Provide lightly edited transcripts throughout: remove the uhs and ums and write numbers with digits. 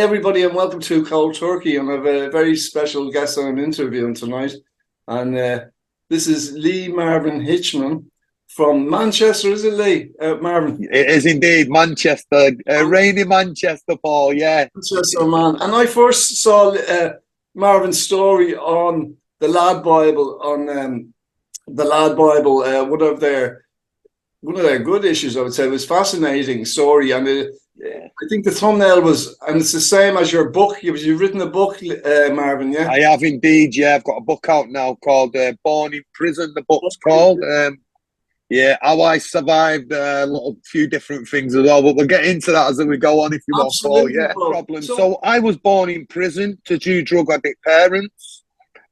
everybody, and welcome to Cold Turkey. And I have a very special guest I'm interviewing tonight. And this is Lee Marvin Hitchman from Manchester, is it, Lee? Marvin? It is indeed Manchester, rainy Manchester, Paul, yeah. Manchester, man. And I first saw Marvin's story on the Lad Bible, one of their good issues, I would say. It was a fascinating story, and I think the thumbnail was, and it's the same as your book. You've written a book, Marvin, yeah? I have indeed, yeah. I've got a book out now called Born in Prison, the book's called. Yeah, how I survived a few different things as well, but we'll get into that as we go on if you want, Paul. Yeah, no problem. So I was born in prison to two drug addict parents.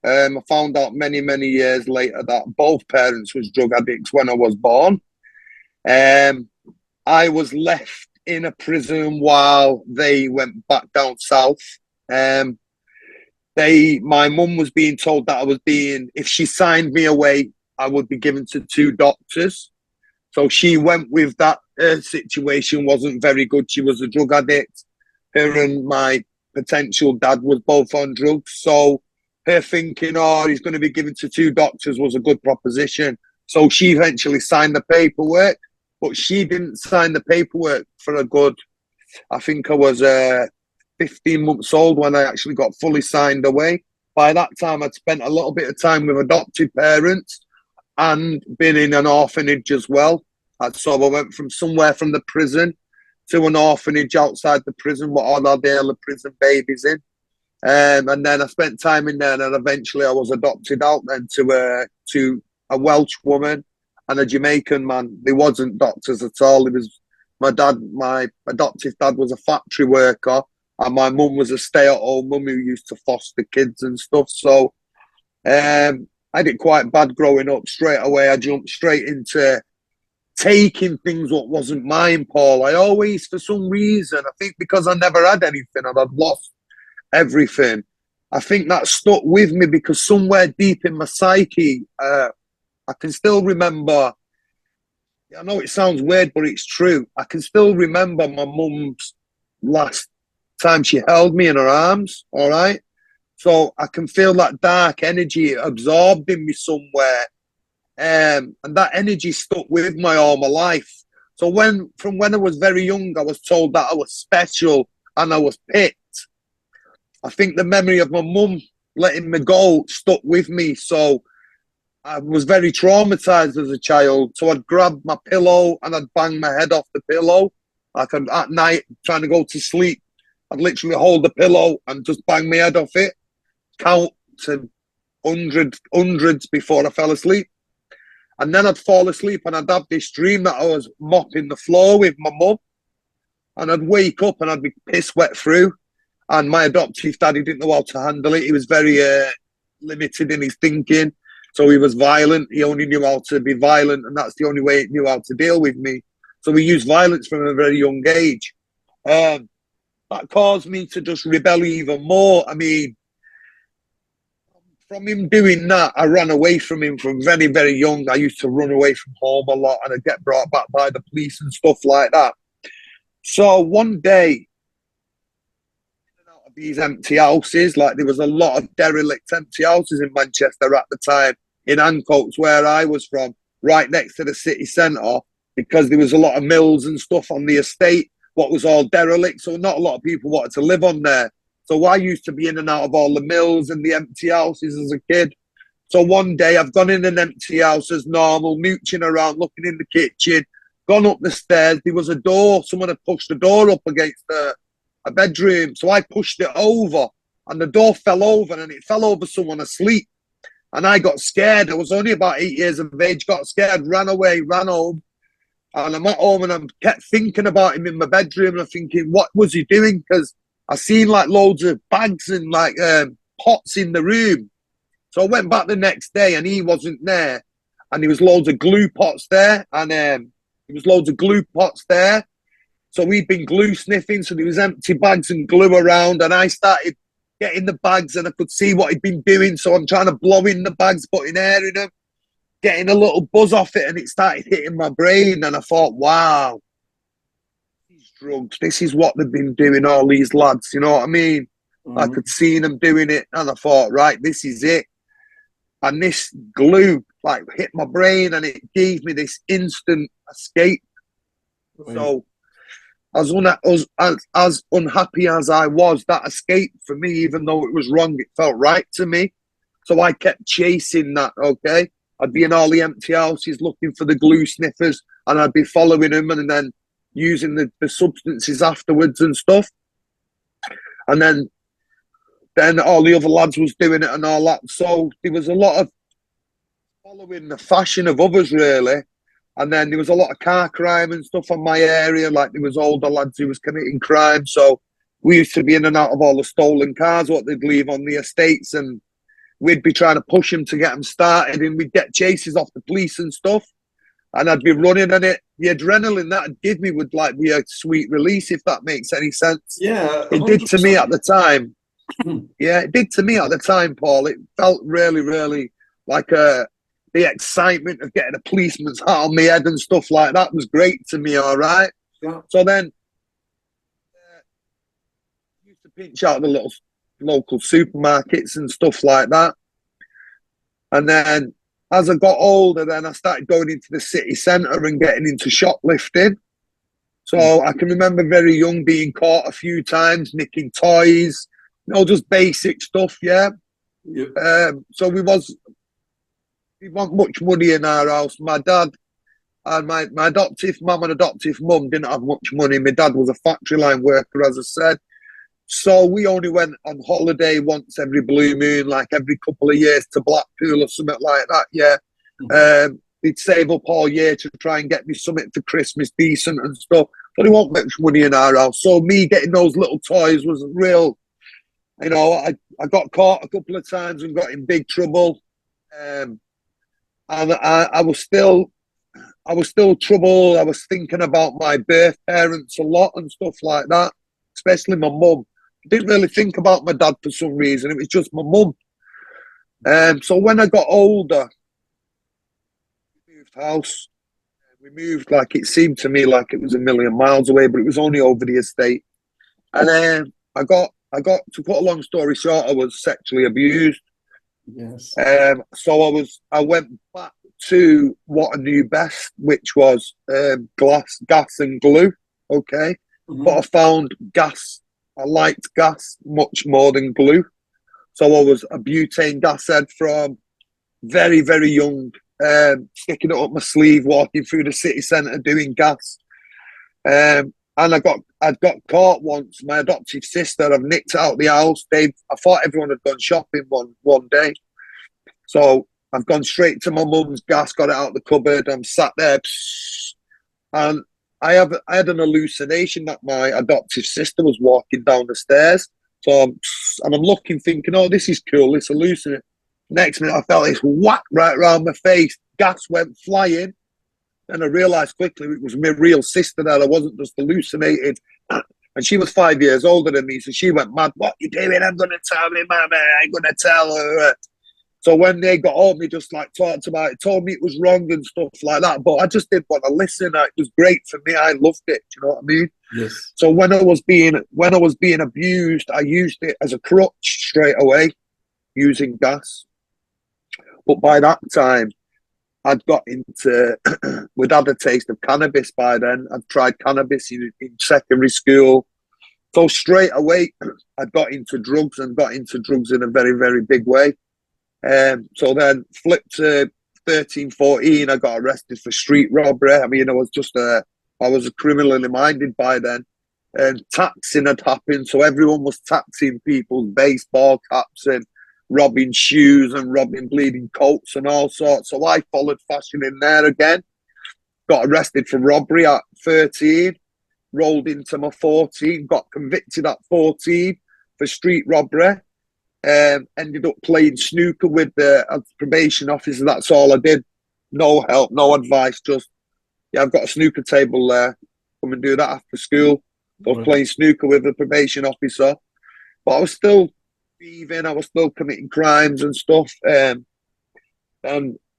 I found out many, many years later that both parents was drug addicts when I was born. I was left in a prison while they went back down south. My mum was being told that if she signed me away, I would be given to two doctors. So she went with that. Her situation wasn't very good. She was a drug addict. Her and my potential dad was both on drugs. So her thinking, he's going to be given to two doctors was a good proposition. So she eventually signed the paperwork, but she didn't sign the paperwork for a good, I think I was 15 months old when I actually got fully signed away. By that time, I'd spent a little bit of time with adopted parents and been in an orphanage as well. So I went from somewhere from the prison to an orphanage outside the prison with all our daily prison babies in. And then I spent time in there, and eventually I was adopted out then to a Welsh woman and a Jamaican man. They wasn't doctors at all. It was my dad. My adoptive dad was a factory worker, and my mum was a stay-at-home mum who used to foster kids and stuff. So I did quite bad growing up. Straight away, I jumped straight into taking things what wasn't mine, Paul. I always, for some reason, I think because I never had anything and I'd lost everything, I think that stuck with me because somewhere deep in my psyche, I can still remember, I know it sounds weird, but it's true. I can still remember my mum's last time she held me in her arms, all right? So I can feel that dark energy absorbed in me somewhere. And that energy stuck with me all my life. So from when I was very young, I was told that I was special and I was picked. I think the memory of my mum letting me go stuck with me. So I was very traumatized as a child. So I'd grab my pillow and I'd bang my head off the pillow. Like at night, trying to go to sleep, I'd literally hold the pillow and just bang my head off it. Count to hundreds before I fell asleep. And then I'd fall asleep and I'd have this dream that I was mopping the floor with my mum. And I'd wake up and I'd be piss wet through. And my adoptive daddy didn't know how to handle it. He was very limited in his thinking. So he was violent. He only knew how to be violent. And that's the only way he knew how to deal with me. So he used violence from a very young age. That caused me to just rebel even more. I mean, from him doing that, I ran away from him from very, very young. I used to run away from home a lot and I'd get brought back by the police and stuff like that. So one day, out of these empty houses, like there was a lot of derelict empty houses in Manchester at the time, in Ancoats, where I was from, right next to the city centre, because there was a lot of mills and stuff on the estate, what was all derelict. So not a lot of people wanted to live on there. So I used to be in and out of all the mills and the empty houses as a kid. So one day I've gone in an empty house as normal, mooching around, looking in the kitchen, gone up the stairs. There was a door. Someone had pushed the door up against a bedroom. So I pushed it over and the door fell over and it fell over someone asleep. And I got scared. I was only about 8 years of age, got scared, ran away, ran home. And I'm at home and I kept thinking about him in my bedroom and I'm thinking, what was he doing? Because I seen like loads of bags and like pots in the room. So I went back the next day and he wasn't there. And there was loads of glue pots there. And there was loads of glue pots there. So we'd been glue sniffing. So there was empty bags and glue around. And I started getting the bags and I could see what he'd been doing. So I'm trying to blow in the bags, putting air in them, getting a little buzz off it. And it started hitting my brain. And I thought, wow, drugs. This is what they've been doing, all these lads. You know what I mean? I could see them doing it, and I thought, right, this is it. And this glue like hit my brain, and it gave me this instant escape. Right. So, as unhappy as I was, that escape for me, even though it was wrong, it felt right to me. So I kept chasing that. Okay, I'd be in all the empty houses looking for the glue sniffers, and I'd be following them, and then using the substances afterwards and stuff. And then all the other lads was doing it and all that. So there was a lot of following the fashion of others, really. And then there was a lot of car crime and stuff on my area. Like there was older lads who was committing crime. So we used to be in and out of all the stolen cars, what they'd leave on the estates. And we'd be trying to push them to get them started. And we'd get chases off the police and stuff. And I'd be running, and the adrenaline that it'd give me would like be a sweet release, if that makes any sense. Yeah, 100%. It did to me at the time. Yeah, it did to me at the time, Paul. It felt really, really like the excitement of getting a policeman's hat on my head and stuff like that was great to me, all right? Yeah. So then I used to pinch out the little local supermarkets and stuff like that. And then as I got older, then I started going into the city centre and getting into shoplifting. So I can remember very young being caught a few times, nicking toys, just basic stuff, yeah. Yep. So we want much money in our house. My dad and my adoptive mum and adoptive mum didn't have much money. My dad was a factory line worker, as I said. So we only went on holiday once every blue moon, like every couple of years, to Blackpool or something like that, yeah. We'd save up all year to try and get me something for Christmas decent and stuff. But there wasn't much money in our house. So me getting those little toys was real. I got caught a couple of times and got in big trouble. And I was still troubled. I was thinking about my birth parents a lot and stuff like that, especially my mum. I didn't really think about my dad for some reason. It was just my mum. So when I got older, we moved house. We moved, like, it seemed to me like it was a million miles away, but it was only over the estate. And then I got, to put a long story short, I was sexually abused. Yes. So I went back to what I knew best, which was gas and glue. Okay. Mm-hmm. But I found gas. I liked gas much more than glue. So I was a butane gas head from very, very young, sticking it up my sleeve, walking through the city centre doing gas. And I'd got caught once. My adoptive sister, I've nicked it out the house. I thought everyone had gone shopping one day. So I've gone straight to my mum's gas, got it out the cupboard. I'm sat there, and I had an hallucination that my adoptive sister was walking down the stairs. So I'm looking, thinking, oh, this is cool, this hallucination. Next minute, I felt this whack right around my face. Gas went flying. And I realised quickly it was my real sister that I wasn't just hallucinating. And she was 5 years older than me, so she went mad. What you doing? I'm going to tell me, Mama. I'm going to tell her. So when they got home, they just like talked about it, told me it was wrong and stuff like that. But I just didn't want to listen. It was great for me. I loved it. Do you know what I mean? Yes. So when I was being abused, I used it as a crutch straight away, using gas. But by that time, I'd got into, we'd had a taste of cannabis by then. I'd tried cannabis in secondary school. So straight away, I got into drugs and got into drugs in a very, very big way. So then flipped to 13, 14, I got arrested for street robbery. I mean, I was criminally minded by then. And taxing had happened. So everyone was taxing people's baseball caps and robbing shoes and robbing bleeding coats and all sorts. So I followed fashion in there again. Got arrested for robbery at 13, rolled into my 14, got convicted at 14 for street robbery. Ended up playing snooker with the probation officer. That's all I did. No help, no advice. Just, yeah, I've got a snooker table there. Come and do that after school. I was playing snooker with the probation officer. But I was still thieving. I was still committing crimes and stuff. And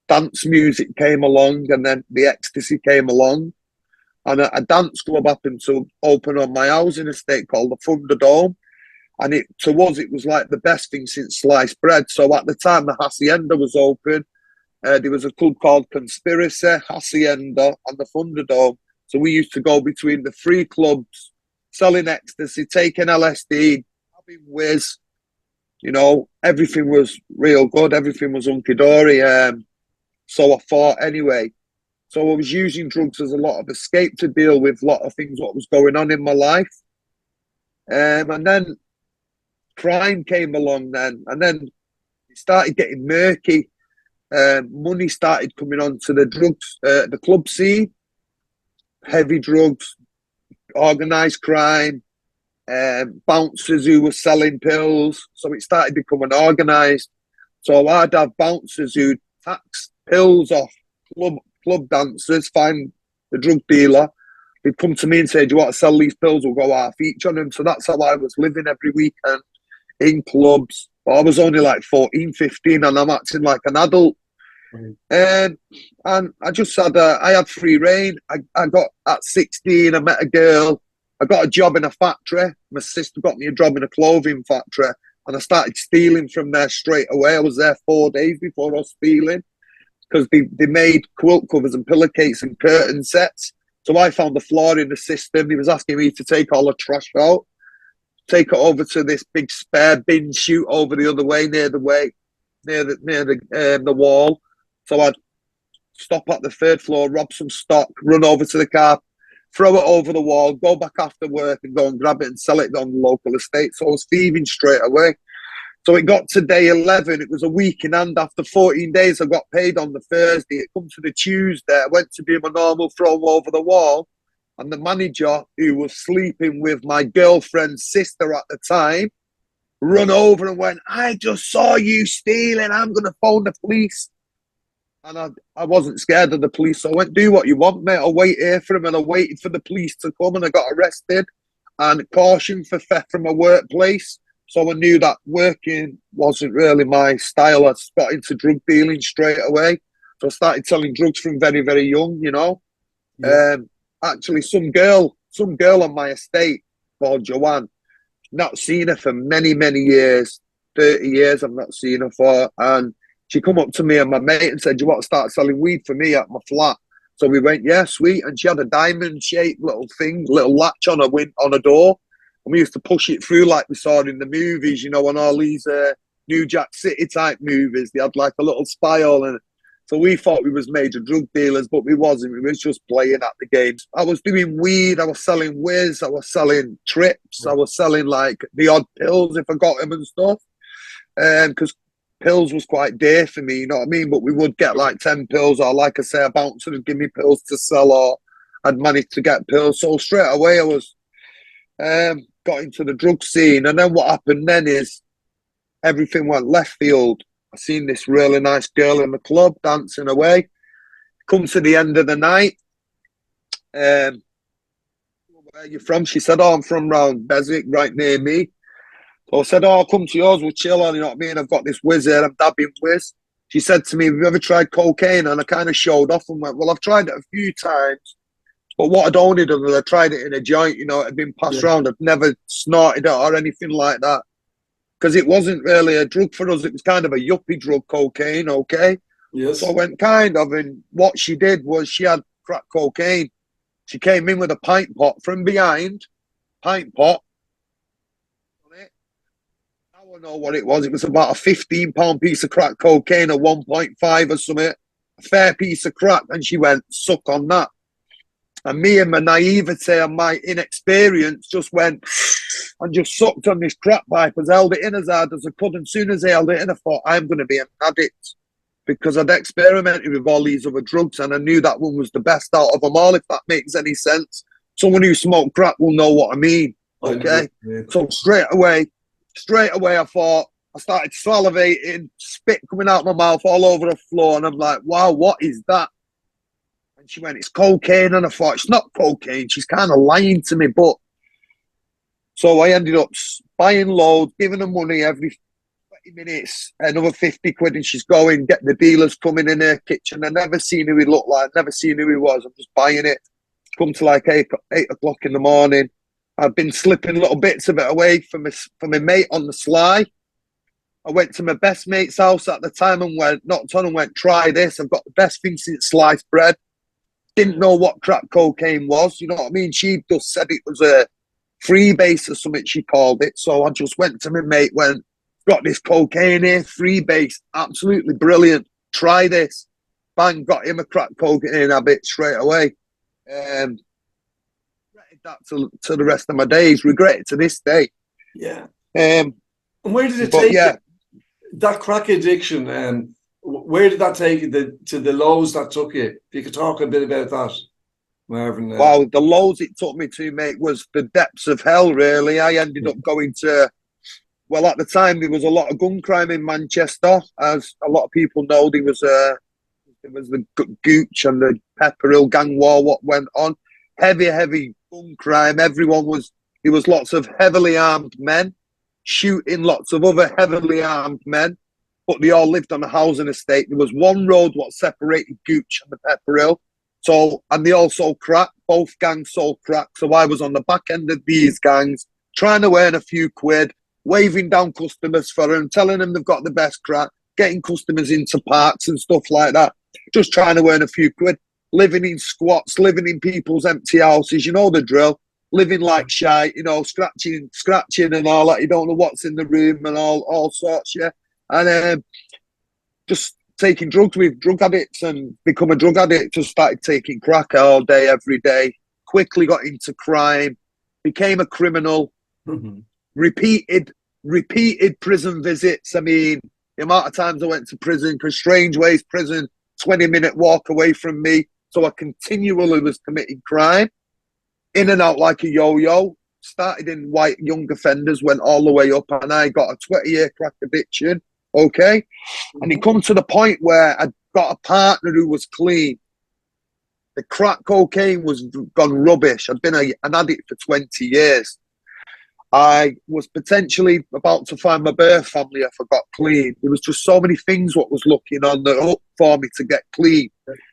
dance music came along, and then the ecstasy came along. And a dance club happened to open on my housing estate called the Thunderdome. And to us, it was like the best thing since sliced bread. So at the time, the Hacienda was open. There was a club called Conspiracy, Hacienda, and the Thunderdome. So we used to go between the three clubs, selling ecstasy, taking LSD, having whiz. You know, everything was real good. Everything was hunky-dory. So I thought anyway. So I was using drugs as a lot of escape to deal with a lot of things, what was going on in my life. And then crime came along then. And then it started getting murky. Money started coming onto the drugs, the club scene. Heavy drugs, organised crime, bouncers who were selling pills. So it started becoming organised. So I'd have bouncers who'd tax pills off club dancers, find the drug dealer. They'd come to me and say, do you want to sell these pills? We'll go half each on them. So that's how I was living every weekend in clubs. But I was only like 14, 15 and I'm acting like an adult. And I just had I had free reign. I got at 16, I met a girl. I got a job in a factory. My sister got me a job in a clothing factory and I started stealing from there straight away. I was there 4 days before I was stealing because they made quilt covers and pillowcases and curtain sets. So I found the flaw in the system. He was asking me to take all the trash out, take it over to this big spare bin chute over the other way near the wall. So I'd stop at the third floor, rob some stock, run over to the car, throw it over the wall, go back after work and go and grab it and sell it on the local estate. So I was thieving straight away. So it got to day 11. It was a week in hand. After 14 days, I got paid on the Thursday. It come to the Tuesday. I went to do my normal throw over the wall. And the manager, who was sleeping with my girlfriend's sister at the time, run over and went, I just saw you stealing. I'm going to phone the police. And I wasn't scared of the police. So I went, do what you want, mate. I'll wait here for him. And I waited for the police to come and I got arrested and cautioned for theft from a workplace. So I knew that working wasn't really my style. I got into drug dealing straight away. So I started selling drugs from very, very young, you know. Yeah. Actually, some girl on my estate called Joanne, not seen her for many, many years, 30 years I've not seen her for. And she come up to me and my mate and said, do you want to start selling weed for me at my flat? So we went, yeah, sweet. And she had a diamond-shaped little thing, little latch on a door. And we used to push it through like we saw in the movies, you know, on all these New Jack City type movies. They had like a little spiral. And so we thought we was major drug dealers, but we wasn't. We was just playing at the games. I was doing weed. I was selling whiz. I was selling trips. I was selling like the odd pills if I got them and stuff. Because pills was quite dear for me, you know what I mean? But we would get like 10 pills, or like I say, a bouncer would give me pills to sell, or I'd managed to get pills. So straight away I was got into the drug scene. And then what happened then is everything went left field. I seen this really nice girl in the club dancing away. Come to the end of the night. Where are you from? She said, oh, I'm from round Beswick, right near me. So I said, oh, I'll come to yours, we'll chill on, you know what I mean? I've got this whiz here, I'm dabbing whiz. She said to me, have you ever tried cocaine? And I kind of showed off and went, well, I've tried it a few times. But what I'd only done was I tried it in a joint, you know, it had been passed around. I'd never snorted it or anything like that. Because it wasn't really a drug for us. It was kind of a yuppie drug, cocaine, okay? Yes. So I went kind of, and what she did was she had crack cocaine. She came in with a pint pot from behind, pint pot. I don't know what it was. It was about a 15-pound piece of crack cocaine, a 1.5 or something. A fair piece of crack. And she went, suck on that. And me and my naivete and my inexperience just went and just sucked on this crack pipe, as held it in as hard as I could. And as soon as I held it in, I thought, I'm going to be an addict. Because I'd experimented with all these other drugs and I knew that one was the best out of them all, if that makes any sense. Someone who smoked crack will know what I mean. Okay? So straight away, I thought, I started salivating, spit coming out my mouth all over the floor. And I'm like, wow, what is that? And she went, it's cocaine. And I thought, it's not cocaine. She's kind of lying to me. But so I ended up buying loads, giving her money every 20 minutes, another 50 quid. And she's going, get the dealers coming in her kitchen. I never seen who he looked like, never seen who he was. I'm just buying it. come to like 8 o'clock in the morning. I've been slipping little bits of it away from my mate on the sly. I went to my best mate's house at the time and knocked on and went, try this. I've got the best thing since sliced bread. Didn't know what crack cocaine was. You know what I mean? She just said it was a freebase or something, she called it. So I just went to my mate, got this cocaine here, freebase, absolutely brilliant. Try this. Bang, got him a crack cocaine habit straight away. Regretted that to the rest of my days. Regret it to this day. Yeah. And where did it take you? That crack addiction? Where did that take you to the lows that took you? If you could talk a bit about that, Marvin. Wow, the lows it took me to, mate, was the depths of hell, really. I ended up going to, well, at the time, there was a lot of gun crime in Manchester. As a lot of people know, there was the Gooch and the Pepper Hill gang war, what went on. Heavy gun crime. There was lots of heavily armed men shooting lots of other heavily armed men, but they all lived on a housing estate. There was one road what separated Gooch and the Pepper Hill. So, and they all sold crack. Both gangs sold crack. So I was on the back end of these gangs, trying to earn a few quid, waving down customers for them, telling them they've got the best crack, getting customers into parks and stuff like that. Just trying to earn a few quid, living in squats, living in people's empty houses. You know the drill. Living like shite, you know, scratching and all that. You don't know what's in the room and all sorts, yeah. And just taking drugs with drug addicts and become a drug addict. Just started taking crack all day, every day. Quickly got into crime, became a criminal. Mm-hmm. Repeated prison visits. I mean, the amount of times I went to prison, because Strangeways prison, 20-minute walk away from me. So I continually was committing crime. In and out like a yo-yo. Started in white young offenders, went all the way up, and I got a 20-year crack addiction. Okay? And it come to the point where I got a partner who was clean. The crack cocaine was gone rubbish. I'd been an addict for 20 years. I was potentially about to find my birth family if I got clean. There was just so many things what was looking on the hook for me to get clean.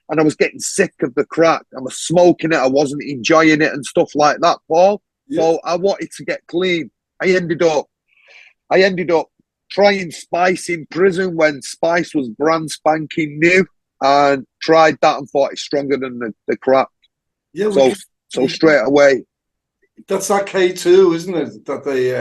And I was getting sick of the crack. I was smoking it. I wasn't enjoying it and stuff like that, Paul. Yeah. So I wanted to get clean. I ended up trying spice in prison when spice was brand spanking new, and tried that and thought it's stronger than the crack. Yeah. So straight away. That's that K2, isn't it? That they.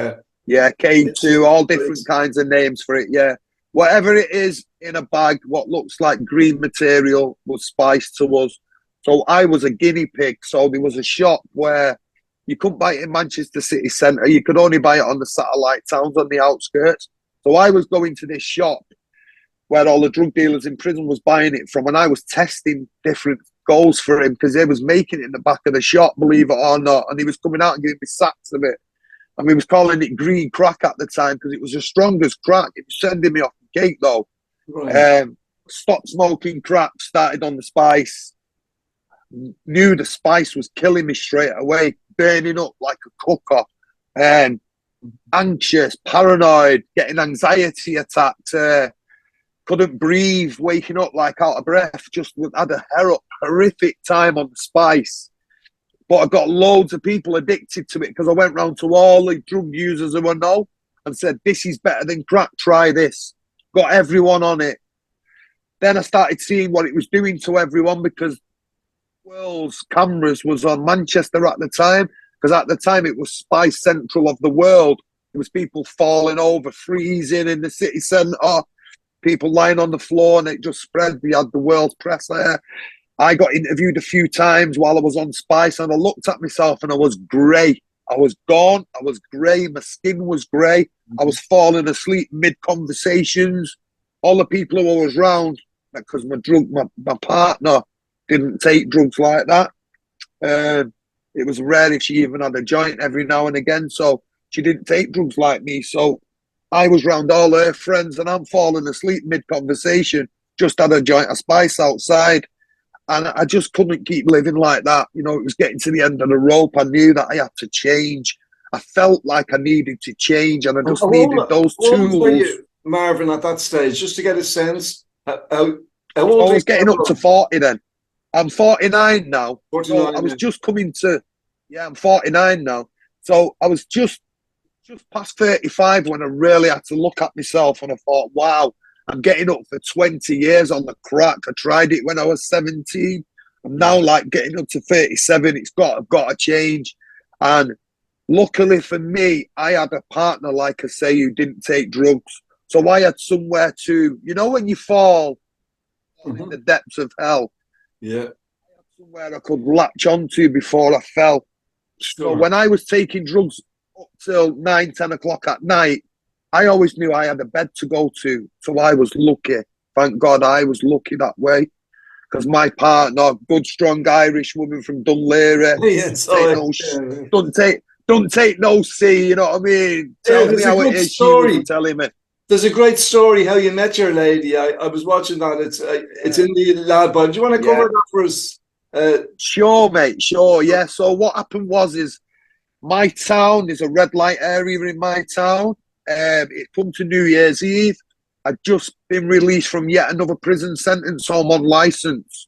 Yeah, K2. All different kinds of names for it. Yeah. Whatever it is in a bag, what looks like green material was spiced to us. So I was a guinea pig. So there was a shop where you couldn't buy it in Manchester city centre. You could only buy it on the satellite towns on the outskirts. So I was going to this shop where all the drug dealers in prison was buying it from, and I was testing different goals for him because they was making it in the back of the shop, believe it or not. And he was coming out and giving me sacks of it. And we was calling it green crack at the time because it was as strong as crack. It was sending me off the gate though. Right. Stopped smoking crack, started on the spice. Knew the spice was killing me straight away, burning up like a cooker. Anxious, paranoid, getting anxiety attacks. Couldn't breathe, waking up like out of breath. Just had a horrific time on the spice. But I got loads of people addicted to it because I went round to all the drug users who I know and said, this is better than crack, try this. Got everyone on it. Then I started seeing what it was doing to everyone because the world's cameras was on Manchester at the time, because at the time it was spice central of the world. There was people falling over, freezing in the city centre, people lying on the floor, and it just spread. We had the world's press there. I got interviewed a few times while I was on spice, and I looked at myself and I was grey. I was gone. I was grey. My skin was grey. I was falling asleep mid-conversations. All the people who I was around, because my partner didn't take drugs like that. It was rare if she even had a joint every now and again. So she didn't take drugs like me. So I was around all her friends and I'm falling asleep mid-conversation. Just had a joint of spice outside. And I just couldn't keep living like that. You know, it was getting to the end of the rope. I knew that I had to change. I felt like I needed to change, and I just needed those tools. Marvin, at that stage, just to get a sense, I was getting up to 40 then. I'm 49 now. 49. So I was just coming to, yeah, I'm 49 now. So I was just past 35 when I really had to look at myself, and I thought, wow, I'm getting up for 20 years on the crack. I tried it when I was 17. I'm now like getting up to 37. I've got to change. And luckily for me, I had a partner, like I say, who didn't take drugs. So I had somewhere to, when you fall in the depths of hell, yeah, somewhere I could latch onto before I fell. sure. So when I was taking drugs up till 9, 10 o'clock at night, I always knew I had a bed to go to. So I was lucky. Thank God I was lucky that way. Because my partner, good, strong Irish woman from Dunleary, don't take no C, you know what I mean? Tells me how it is, she was telling me. There's a great story how you met your lady. I was watching that. It's in the lad book. Do you want to cover that for us? Sure, mate. Sure, yeah. So what happened is my town, there's a red light area in my town. It come to New Year's Eve. I'd just been released from yet another prison sentence, so I'm on licence.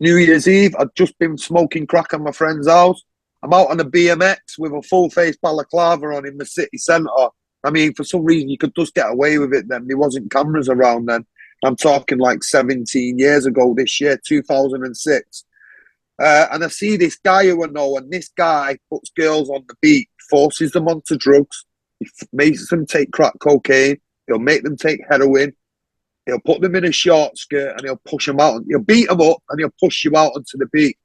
New Year's Eve, I'd just been smoking crack at my friend's house. I'm out on a BMX with a full-face balaclava on in the city centre. I mean, for some reason, you could just get away with it then. There wasn't cameras around then. I'm talking like 17 years ago this year, 2006. And I see this guy who I know, and this guy puts girls on the beat, forces them onto drugs, he makes them take crack cocaine, he'll make them take heroin, he'll put them in a short skirt, and he'll push them out. He'll beat them up, and he'll push you out onto the beat.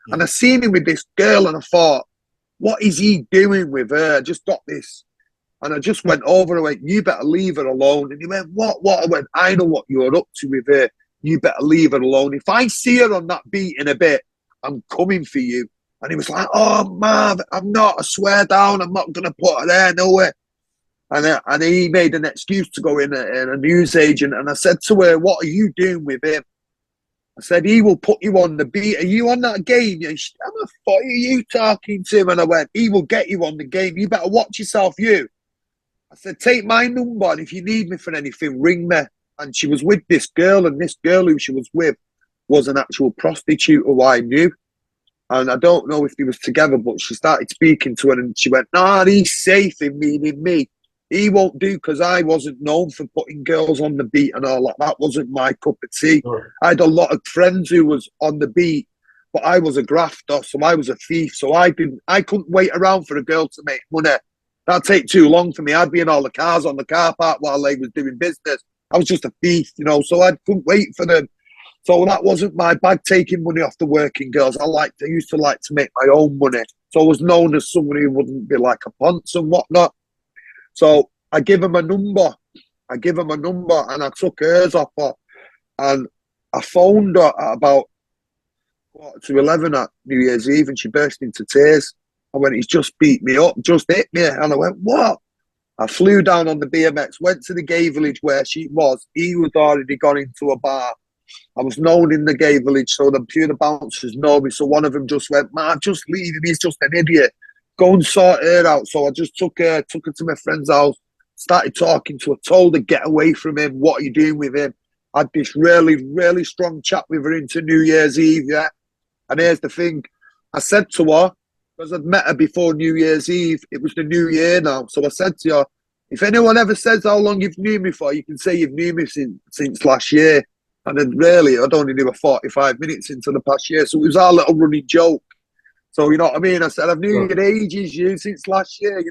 Yeah. And I seen him with this girl, and I thought, what is he doing with her? I just got this. And I just went over and went, you better leave her alone. And he went, what? I went, I know what you're up to with her. You better leave her alone. If I see her on that beat in a bit, I'm coming for you. And he was like, oh, Marv, I'm not. I swear down, I'm not going to put her there, no way. And he made an excuse to go in a newsagent. And I said to her, what are you doing with him? I said, he will put you on the beat. Are you on that game? She said, how the fuck are you talking to him? And I went, he will get you on the game. You better watch yourself, you. I said, take my number, and if you need me for anything, ring me. And she was with this girl, and this girl who she was with was an actual prostitute who I knew. And I don't know if they was together, but she started speaking to her, and she went, nah, he's safe in meaning me. He won't do, because I wasn't known for putting girls on the beat and all that. That wasn't my cup of tea. Sure. I had a lot of friends who was on the beat, but I was a grafter, so I was a thief. So I couldn't wait around for a girl to make money. That'd take too long for me. I'd be in all the cars on the car park while they was doing business. I was just a thief, so I couldn't wait for them. So that wasn't my bag, taking money off the working girls. I used to like to make my own money. So I was known as someone who wouldn't be like a ponce and whatnot. So I give him a number. And I took hers off her. And I phoned her at about 11 at New Year's Eve, and she burst into tears. I went, he's just beat me up, just hit me. And I went, what? I flew down on the BMX, went to the gay village where she was. He was already gone into a bar. I was known in the gay village, so the few of the bouncers know me. So one of them just went, man, just leave him. He's just an idiot. Go and sort her out. So I just took her to my friend's house, started talking to her, told her, get away from him. What are you doing with him? I had this really, really strong chat with her into New Year's Eve, yeah. And here's the thing. I said to her, because I'd met her before New Year's Eve, it was the new year now. So I said to her, if anyone ever says how long you've known me for, you can say you've known me since last year. And then really, I'd only knew her 45 minutes into the past year. So it was our little running joke. So, you know what I mean? I said, I've known you ages, you, since last year,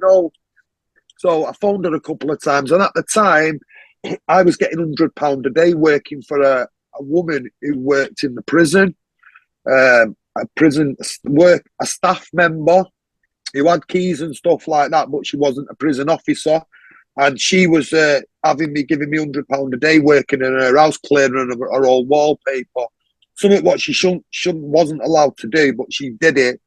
So I phoned her a couple of times. And at the time, I was getting £100 a day working for a woman who worked in the prison. A staff member who had keys and stuff like that, but she wasn't a prison officer. And she was giving me £100 a day working in her house, clearing her old wallpaper. Something what she wasn't allowed to do, but she did it.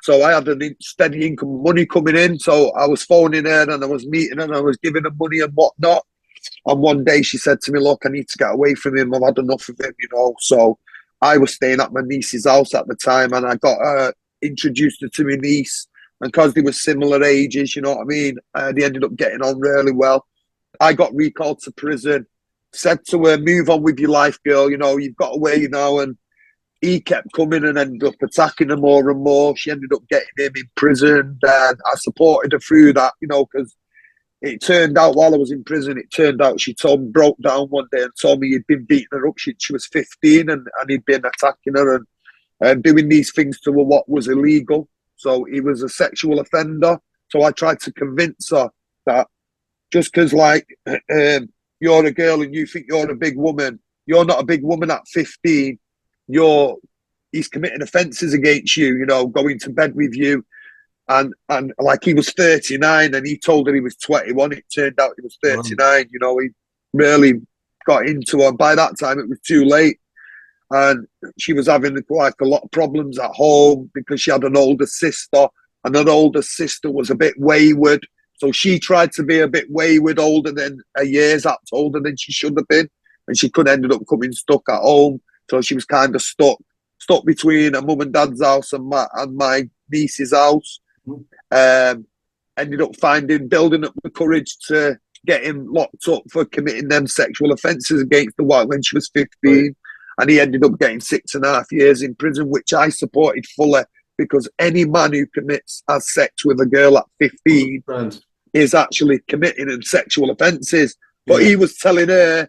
So I had a steady income of money coming in. So I was phoning her and I was meeting her and I was giving her money and whatnot. And one day she said to me, look, I need to get away from him. I've had enough of him, So I was staying at my niece's house at the time, and I got introduced her to my niece. And because they were similar ages, you know what I mean, they ended up getting on really well. I got recalled to prison, said to her, move on with your life, girl. You've got away now. And he kept coming and ended up attacking her more and more. She ended up getting him in prison. And I supported her through that, you know, because it turned out while I was in prison, it turned out she broke down one day and told me he'd been beating her up. She was 15 and he'd been attacking her and doing these things to her what was illegal. So he was a sexual offender. So I tried to convince her that just because, like, you're a girl and you think you're a big woman, you're not a big woman at 15. He's committing offences against you, you know, going to bed with you. And like he was 39 and he told her he was 21. It turned out he was 39. You know, he really got into her. By that time, it was too late. And she was having like a lot of problems at home because she had an older sister, and her older sister was a bit wayward. So she tried to be a bit wayward, a year's older than she should have been. And she could ended up coming stuck at home. So she was kind of stuck between her mum and dad's house and my niece's house. Ended up building up the courage to get him locked up for committing them sexual offences against the wife when she was 15. Right. And he ended up getting 6.5 years in prison, which I supported fully, because any man who has sex with a girl at 15 is actually committing sexual offences. But he was telling her,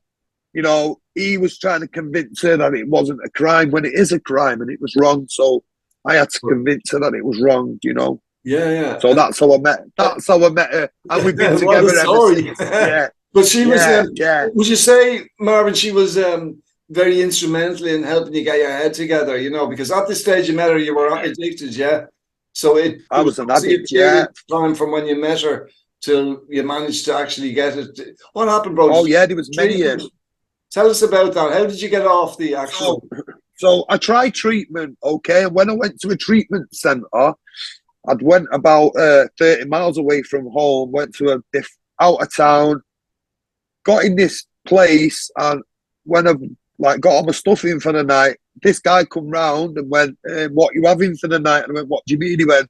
you know, he was trying to convince her that it wasn't a crime when it is a crime and it was wrong. So I had to convince her that it was wrong, you know. Yeah. So that's how I met. Her, and we've been together ever since. Yeah. But she was. Would you say, Marvin, she was very instrumental in helping you get your head together? You know, because at this stage you met her, you were addicted, yeah. So I was an addict, time from when you met her till you managed to actually get it. What happened, bro? Oh yeah, there was many years. Tell us about that. How did you get off the actual? So I tried treatment, okay, and when I went to a treatment centre, I'd went about 30 miles away from home, went to out of town, got in this place, and when I got all my stuff in for the night, this guy come round and went, what you having for the night? And I went, what do you mean? He went,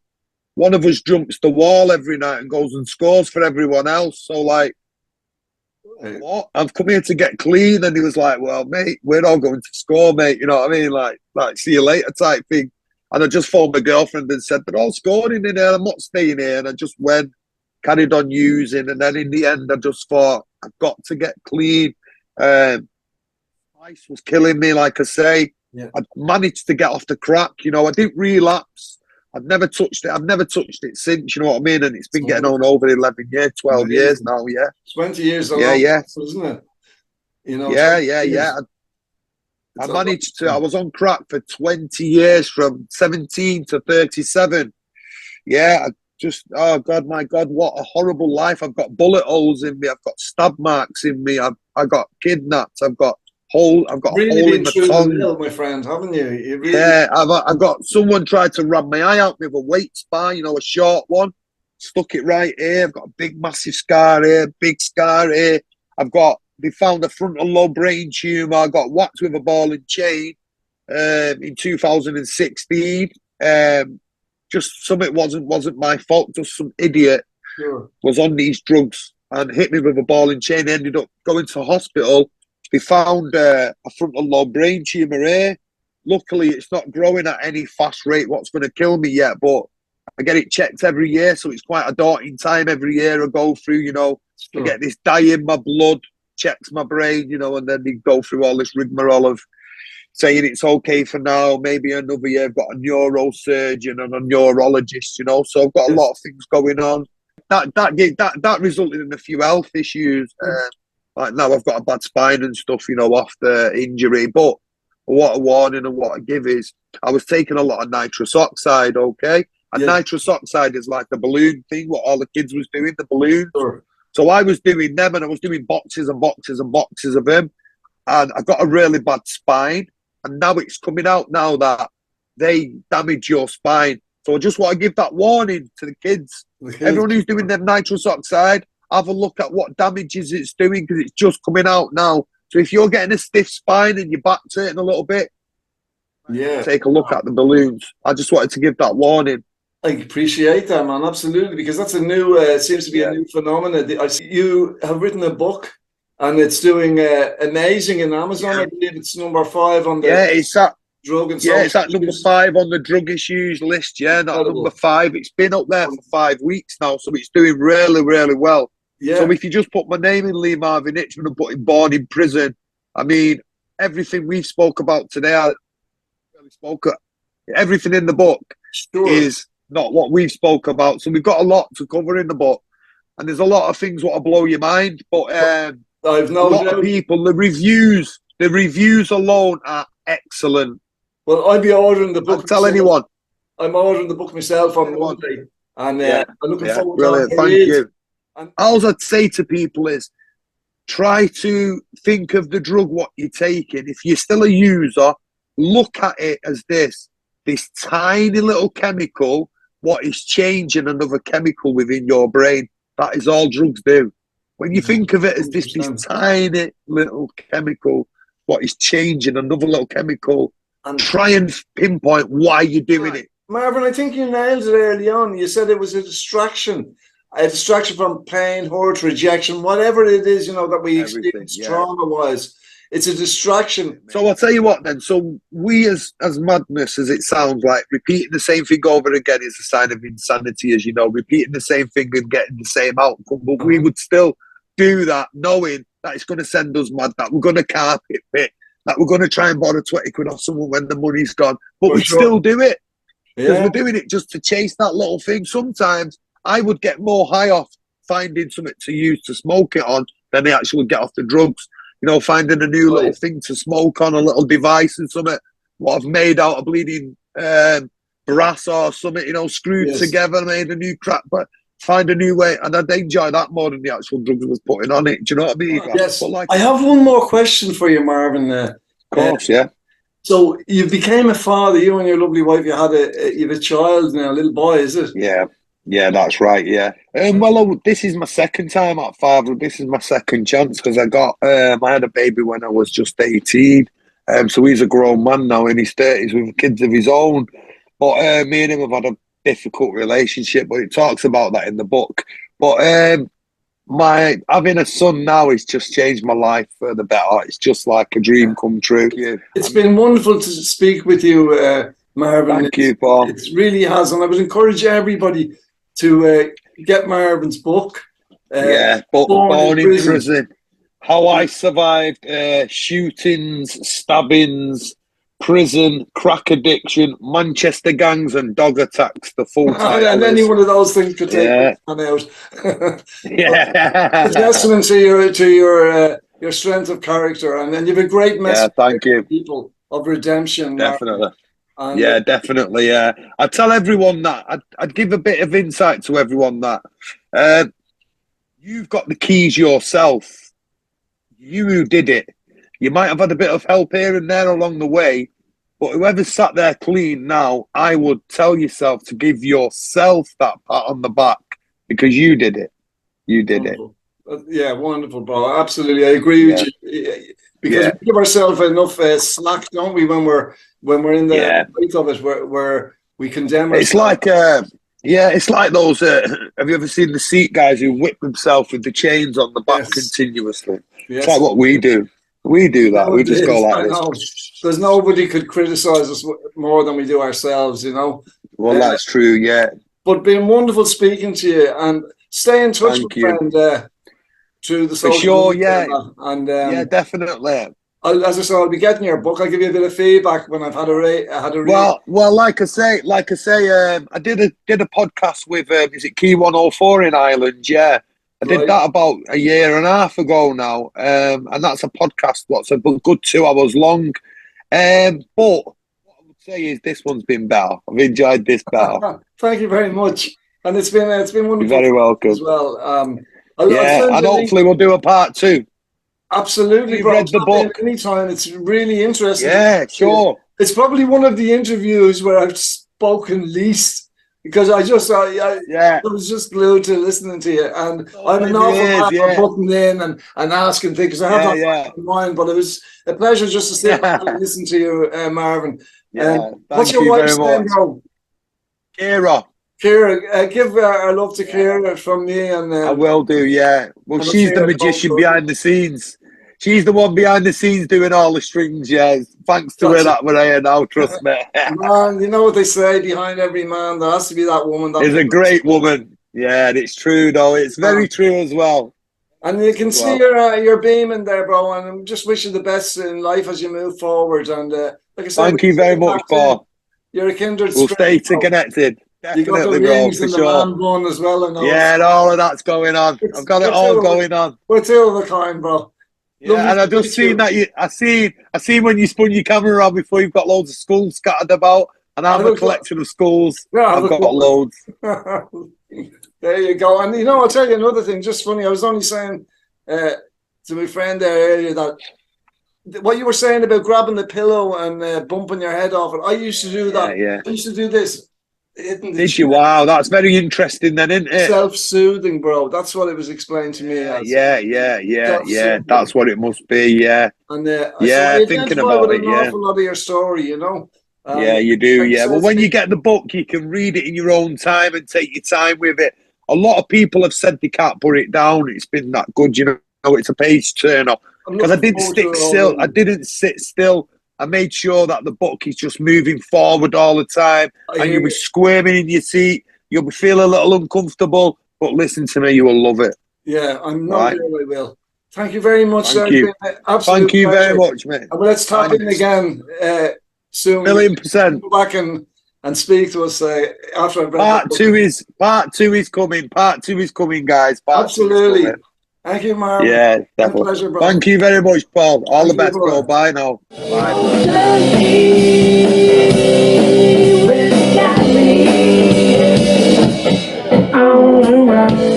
one of us jumps the wall every night and goes and scores for everyone else. So like, what? I've come here to get clean. And he was like, well, mate, we're all going to score, mate. You know what I mean? Like see you later type thing. And I just phoned my girlfriend and said, they're all scoring in here. I'm not staying here. And I just went, carried on using. And then in the end, I just thought, I've got to get clean. Ice was killing me, like I say. Yeah. I managed to get off the crack. You know, I didn't relapse. I've never touched it. I've never touched it since, you know what I mean? And it's been getting on over 11 years, 12 years now, yeah. 20 years ago. Yeah. Isn't it? You know, yeah. I managed to, I was on crack for 20 years from 17 to 37. Yeah, oh God, my God, what a horrible life. I've got bullet holes in me. I've got stab marks in me. I got kidnapped. I've got a hole in my tongue. Mill, my friend, haven't you? Yeah, I've got someone tried to rub my eye out with a weight spar, you know, a short one. Stuck it right here. I've got a big, massive scar here, big scar here. They found a frontal lobe brain tumour. I got whacked with a ball and chain in 2016. Just something wasn't my fault. Just some idiot was on these drugs and hit me with a ball and chain. Ended up going to hospital. They found a frontal lobe brain tumour here. Luckily, it's not growing at any fast rate. What's going to kill me yet? But I get it checked every year, so it's quite a daunting time every year I go through. You know, to get this dye in my blood. Checks my brain, you know, and then they go through all this rigmarole of saying it's okay for now, maybe another year. I've got a neurosurgeon and a neurologist, you know, so I've got a lot of things going on. That resulted in a few health issues. Like now I've got a bad spine and stuff, you know, off the injury. But what a warning and what a give is, I was taking a lot of nitrous oxide, okay? And nitrous oxide is like the balloon thing, what all the kids was doing, the balloons. Sure. So I was doing them and I was doing boxes and boxes and boxes of them. And I got a really bad spine. And now it's coming out now that they damage your spine. So I just want to give that warning to the kids. Everyone who's doing them nitrous oxide, have a look at what damages it's doing because it's just coming out now. So if you're getting a stiff spine and your back's hurting a little bit, take a look at the balloons. I just wanted to give that warning. I appreciate that, man. Absolutely, because that's a new, seems to be a new phenomenon. You have written a book, and it's doing amazing in Amazon. I believe it's number 5 on the. Yeah, drug and it's at number 5 on the drug issues list. Yeah, not number 5. It's been up there for 5 weeks now, so it's doing really, really well. Yeah. So if you just put my name in Lee Marvin Hitchman and put him born in prison, I mean, everything we've spoke about today, everything in the book is not what we've spoke about. So we've got a lot to cover in the book, and there's a lot of things that will blow your mind. But I've no doubt of people, the reviews alone are excellent. Well, I'll be ordering the book. I'll tell anyone. I'm ordering the book myself on Monday, and I'm looking forward to it. Thank you. All I'd say to people is try to think of the drug what you're taking. If you're still a user, look at it as this tiny little chemical, what is changing another chemical within your brain. That is all drugs do. When you think of it as this tiny little chemical, what is changing another little chemical, and try and pinpoint why you're doing it. Marvin, I think you nailed it early on. You said it was a distraction from pain, hurt, rejection, whatever it is, that we experience trauma-wise. It's a distraction. So I'll tell you what then. So we, as madness as it sounds like, repeating the same thing over again is a sign of insanity, as you know, repeating the same thing and getting the same outcome. But we would still do that knowing that it's going to send us mad, that we're going to carpet fit, that we're going to try and borrow 20 quid off someone when the money's gone. But we still do it. Because we're doing it just to chase that little thing. Sometimes I would get more high off finding something to use to smoke it on than I actually get off the drugs. Finding a new little thing to smoke on, a little device and something, what I've made out of bleeding brass or something, screwed together, made a new crap, but find a new way. And I'd enjoy that more than the actual drugs I was putting on it. Do you know what I mean? Yes. I have one more question for you, Marvin. Of course, yeah. So you became a father, you and your lovely wife, you have a child now, a little boy, is it? Yeah, that's right, yeah. Well, this is my second time at father. This is my second chance because I had a baby when I was just 18. So he's a grown man now in his 30s with kids of his own. But me and him have had a difficult relationship, but it talks about that in the book. But having a son now has just changed my life for the better. It's just like a dream come true. It's been wonderful to speak with you, Marvin. Thank you, Paul. It really has, and I would encourage everybody to get Marvin's book. Born in Prison. How I survived shootings, stabbings, prison, crack addiction, Manchester gangs, and dog attacks. The full title. And any one of those things could take one out. It's testament to your strength of character, and then you have a great message. Thank you. People of redemption. Definitely. Definitely. I tell everyone that. I'd give a bit of insight to everyone that you've got the keys yourself. You who did it. You might have had a bit of help here and there along the way, but whoever's sat there clean now, I would tell yourself to give yourself that pat on the back because you did it. You did it. Yeah, wonderful, bro. Absolutely, I agree with you. Because we give ourselves enough slack, don't we, when we're in the weight of it, where we condemn ourselves. It's like it's like those. Have you ever seen the seat guys who whip themselves with the chains on the back continuously? Yes. It's like what we do. We do that. We just go like this. There's nobody could criticize us more than we do ourselves, Well, that's true. Yeah. But been wonderful speaking to you, and stay in touch with friend through the social media. And definitely. As I said, I'll be getting your book. I'll give you a bit of feedback when I've had a read. Well, like I say, I did a podcast with is it Key 104 in Ireland? Yeah, I did that about a year and a half ago now, and that's a podcast. What's a good 2 hours long. But what I would say is this one's been better. I've enjoyed this better. Thank you very much, and it's been wonderful. You're very welcome as well. And hopefully we'll do a part 2. Absolutely, bro. Read the book anytime. It's really interesting. Yeah, sure. It's probably one of the interviews where I've spoken least because I was just glued to listening to you, and I'm an awful man for putting in and asking things. I have that in mind, but it was a pleasure just to sit and listen to you, Marvin. What's your wife's name, bro? Kira. Kira, give our love to Kira from me, and I will do. Yeah, well, she's the magician behind the scenes. She's the one behind the scenes doing all the strings, yeah. Thanks to her that we're here now, trust me. Man, you know what they say, behind every man, there has to be that woman. Is a great woman. Yeah, and it's true, though. It's very true as well. And you can see you're beaming there, bro, and I'm just wishing the best in life as you move forward. And like I said, thank you very much, Paul. You're a kindred spirit. We'll stay connected. Definitely, you got the rings and the man bun as well. And yeah, all of that's going on. I've got it all going on. We're two of a kind, bro. Yeah, and I just seen that I seen when you spun your camera around before. You've got loads of schools scattered about, and I have a collection of schools. Yeah, I've got loads. There you go. And you know, I'll tell you another thing. Just funny. I was only saying to my friend there earlier that what you were saying about grabbing the pillow and bumping your head off it. I used to do that. Yeah. I used to do this. Did you? Wow, that's very interesting then, isn't it? Self-soothing, bro. That's what it was explained to me as. Yeah. That's what it must be, yeah. And so thinking about it, yeah. Awful lot of your story, you know. Yeah, you do, yeah. Well, when you get the book, you can read it in your own time and take your time with it. A lot of people have said they can't put it down. It's been that good, you know. It's a page turner. Because I didn't stick still. I didn't sit still. I made sure that the book is just moving forward all the time. And you'll be squirming in your seat. You'll be feeling a little uncomfortable. But listen to me, you will love it. Yeah, I'm not sure I will. Thank you very much, sir. Thank you very much, mate. And let's tap in again soon. 1,000,000%. Come back and speak to us after I've read Part two is coming. Part 2 is coming, guys. Absolutely. Thank you, Marvin. Yeah, definitely. Pleasure, bro. Thank you very much, Paul. All the best, bro. Bye now. Bye.